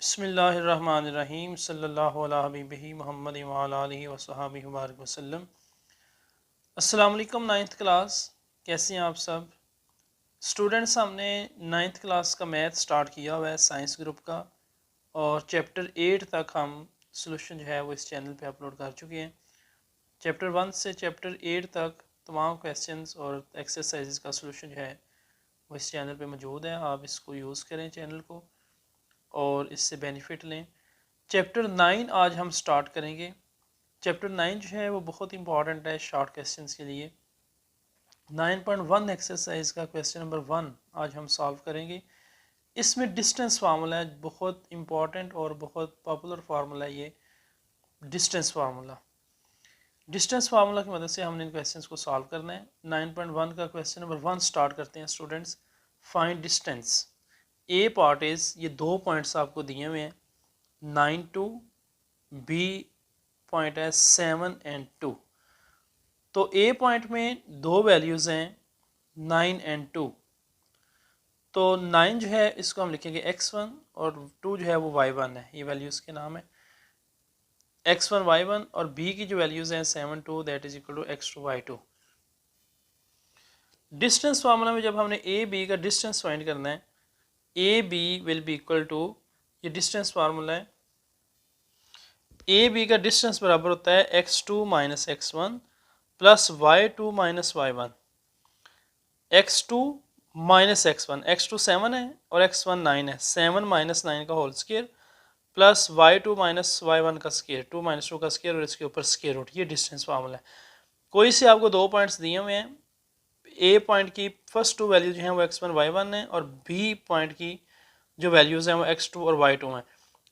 बिस्मिल्लाहिर्रहमानिर्रहीम सल्लल्लाहु अला हबीबिही मुहम्मद व अला आलिहि व सहाबिहि मुबारक वसल्लम। अस्सलाम वालेकुम नाइन्थ क्लास, कैसे हैं आप सब स्टूडेंट्स। हमने नाइन्थ क्लास का मैथ स्टार्ट किया हुआ है साइंस ग्रुप का, और चैप्टर 8 तक हम सॉल्यूशन जो है वो इस चैनल पे अपलोड कर चुके हैं। चैप्टर 1 से चैप्टर 8 तक तमाम क्वेश्चंस और एक्सरसाइजेस का सॉल्यूशन जो है वो इस चैनल पे मौजूद है। आप इसको यूज़ करें चैनल को और इससे बेनिफिट लें। चैप्टर 9 आज हम स्टार्ट करेंगे। चैप्टर 9 जो है वो बहुत इंपॉर्टेंट है शॉर्ट क्वेश्चंस के लिए। 9.1 एक्सरसाइज का क्वेश्चन नंबर 1 आज हम सॉल्व करेंगे। इसमें डिस्टेंस फार्मूला है, बहुत इंपॉर्टेंट और बहुत पॉपुलर फार्मूला है ये डिस्टेंस फार्मूला। डिस्टेंस फार्मूला की मदद से हमने इन क्वेश्चंस को सॉल्व करना है। 9.1 का क्वेश्चन नंबर 1 स्टार्ट करते हैं students. Find distance. A part is, ये दो पॉइंट्स आपको दिए हुए हैं 9 2, बी पॉइंट है 7 और 2। तो ए पॉइंट में दो वैल्यूज़ हैं 9 और 2। तो 9 जो है इसको हम लिखेंगे x1 और 2 जो है वो y1 है, ये वैल्यूज़ के नाम है x1 y1। और b की जो वैल्यूज़ हैं 7 2 that is equal to x2 y2। Distance formula में जब हमने ए बी का डिस्टेंस फाइंड करना है, A B will be equal to, ये डिस्टेंस फार्मूला है, ए बी का डिस्टेंस बराबर होता है x2 minus x1 plus y2 minus y1। x2 minus x1, x2 7 है और x1 9 है, 7 माइनस 9 का whole square plus y2 minus y1 का स्केयर, 2 माइनस 2 का स्केयर और इसके ऊपर स्केयर रूट। ये डिस्टेंस फार्मूला है। कोई से आपको दो पॉइंट्स दिए हुए हैं, ए पॉइंट की फर्स्ट टू वैल्यूज हैं वो x1 y1 है और बी पॉइंट की जो वैल्यूज़ हैं वो x2 और y2 हैं।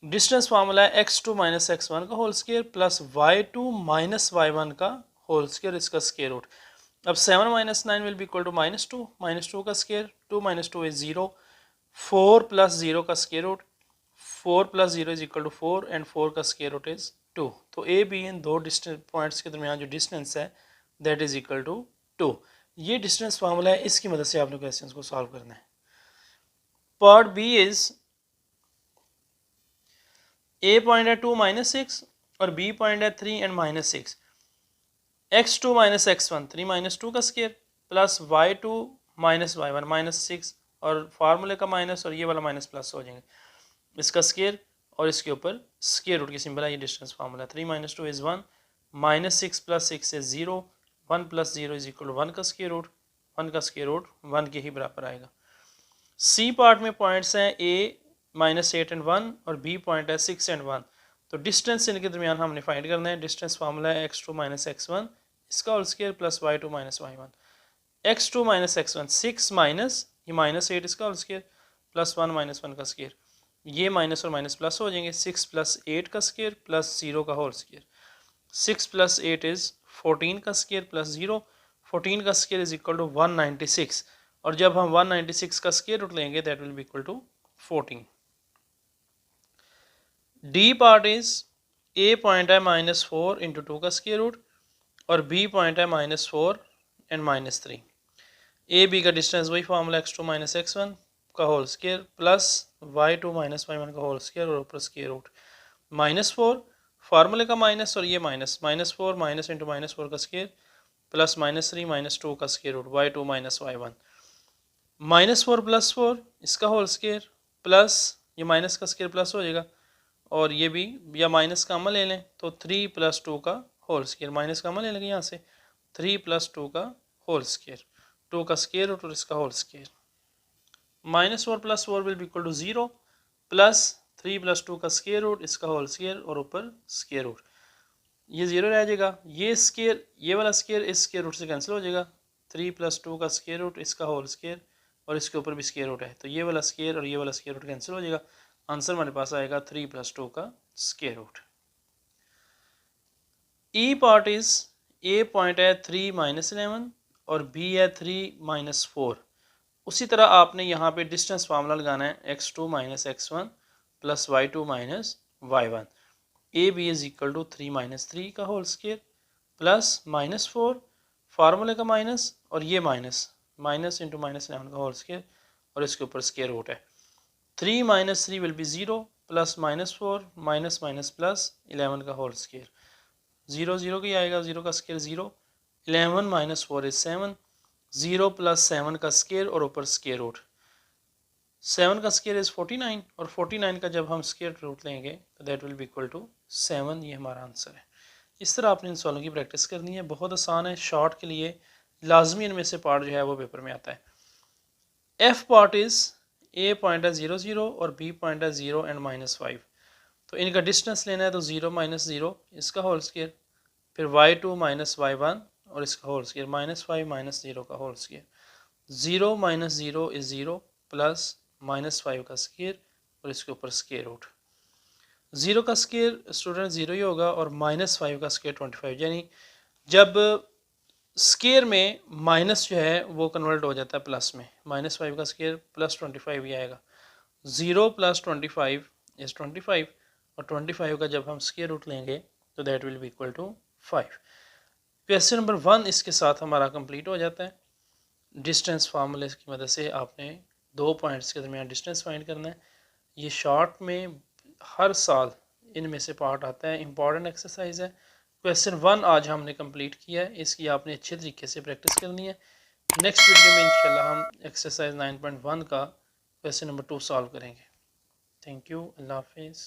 डिस्टेंस फार्मूला है x2 माइनस x1 का whole square plus y2 minus y1 का होल स्केयर, इसका स्केयर रूट। अब 7 minus 9 will be equal to -2 का स्केयर, 2 माइनस 2 इज 0, 4 प्लस 0 का square root, 4 plus 0 is equal to 4 and 4 का square root is 2। तो A be in दो distance points के दरमियान जो डिस्टेंस है दैट इज इक्वल टू 2। ये डिस्टेंस फार्मूला है, इसकी मदद से आपने क्वेश्चन को सॉल्व करना है। Part B is, A point है 2 माइनस 6 और बी पॉइंट है 3 and minus 6। x2 minus x1 3 minus 2 का square plus y2 minus y1 minus 6, और फार्मूले का माइनस और ये वाला माइनस प्लस हो जाएंगे, इसका स्केयर और इसके ऊपर स्केयर रूट की सिंबल है। ये distance formula 3 minus 2 is 1, minus 6 plus 6 is 0, 1 plus 0 is equal to 1 का स्केयर रूट, 1 का स्केयर रूट 1 के ही बराबर आएगा। सी पार्ट में पॉइंट्स हैं ए माइनस 8 एंड 1 और बी पॉइंट है 6 एंड 1। तो डिस्टेंस इनके दरमियान हमने फाइंड करना है। डिस्टेंस फार्मूला है x2 माइनस x1 इसका whole square plus y2 minus y1। x2 minus x1 6 minus ये माइनस 8 इसका होल स्केयर प्लस 1 माइनस 1 का स्केयर, ये माइनस और माइनस प्लस हो जाएंगे, 6 प्लस 8 का स्केयर प्लस 0 का होल स्केयर, 6 प्लस 8 इज 14 का स्केयर प्लस 0, 14 का स्केयर इज इक्वल टू 196, और जब हम 196 का स्केयर रूट लेंगे that will be equal to 14। D part is, A point है -4 इंटू 2 का स्केयर रूट और बी पॉइंट है -4 एंड -3। ए बी का डिस्टेंस वही फार्मूला x2 माइनस x1 का whole square plus y2 minus y1 का whole square और ऊपर स्केयर रूट। -4 फार्मूले का माइनस और ये माइनस, -4 माइनस इंटू -4 का स्केयर प्लस -3 -2 का square root, y2 minus y1। -4 plus 4 इसका होल स्केयर प्लस ये माइनस का स्केयर प्लस हो जाएगा, और ये भी या माइनस का अमल ले लें तो 3 प्लस 2 का होल स्केयर, माइनस का अमल ले लेंगे यहाँ से 3 प्लस 2 का होल स्केयर, 2 का स्केयर रूट और इसका whole square. -4 plus 4 will be equal to 0 plus 3 plus 2 का स्केयर रूट इसका होल स्केयर और ऊपर स्केयर रूट, ये 0 रह जाएगा। ये स्केयर ये वाला स्केयर इस स्केयर रूट से कैंसिल हो जाएगा, 3 प्लस 2 का स्केयर रूट इसका होल स्केयर और इसके ऊपर भी स्केयर रूट है, तो ये वाला स्केयर और ये वाला स्केयर रूट कैंसिल हो जाएगा। आंसर हमारे पास आएगा 3 प्लस 2 का square root. E part is, A point है 3 माइनस 11 और बी है 3 माइनस 4। उसी तरह आपने यहाँ पे डिस्टेंस फार्मूला लगाना है x2 minus x1 plus y2 minus y1। A B is equal to 3 minus 3 का होल स्केयर प्लस -4 फार्मूले का माइनस और ये माइनस इंटू -11 का होल स्केयर और इसके ऊपर स्केयर रूट है। 3 minus 3 will be 0, plus minus 4 minus minus plus 11 का होल स्केयर, 0 0 की आएगा, 0 का स्केयर 0, 11 माइनस 4 इज 7, 0 प्लस 7 का स्केयर और ऊपर स्केयर रूट, 7 का स्केयर इज 49 और 49 का जब हम स्केयर रूट लेंगे तो that will be equal to 7। ये हमारा आंसर है। इस तरह आपने इन सवालों की प्रैक्टिस करनी है, बहुत आसान है। शॉर्ट के लिए लाजमी इनमें से पार्ट जो है वो पेपर में आता है। F part is A point है 0 0 और बी पॉइंट है 0 एंड -5, तो इनका डिस्टेंस लेना है तो 0 माइनस 0 इसका होल स्केयर, फिर y2 माइनस y1 और इसका होल स्केयर, -5 माइनस 0 का whole square, 0 minus 0 is 0 plus -5 का स्केयर और इसके ऊपर स्केयर रूट। 0 का स्केयर स्टूडेंट 0 ही होगा और -5 का स्केयर 25, यानी जब स्केयर में माइनस जो है वो कन्वर्ट हो जाता है प्लस में, -5 का स्केयर प्लस 25 ही आएगा। 0 प्लस 25 इज 25 और 25 का जब हम स्केयर रूट लेंगे तो that will be equal to 5। Question number 1 इसके साथ हमारा कंप्लीट हो जाता है। डिस्टेंस फार्मूले की मदद से आपने दो पॉइंट्स के दरमियान डिस्टेंस फाइंड करना है। ये शॉर्ट में हर साल इनमें से पार्ट आता है, इंपॉर्टेंट एक्सरसाइज है। क्वेश्चन 1 आज हमने कंप्लीट किया है, इसकी आपने अच्छे तरीके से प्रैक्टिस करनी है। नेक्स्ट वीडियो में इंशाल्लाह हम एक्सरसाइज 9.1 का क्वेश्चन नंबर 2 सॉल्व करेंगे। थैंक यू, अल्लाह हाफिज़।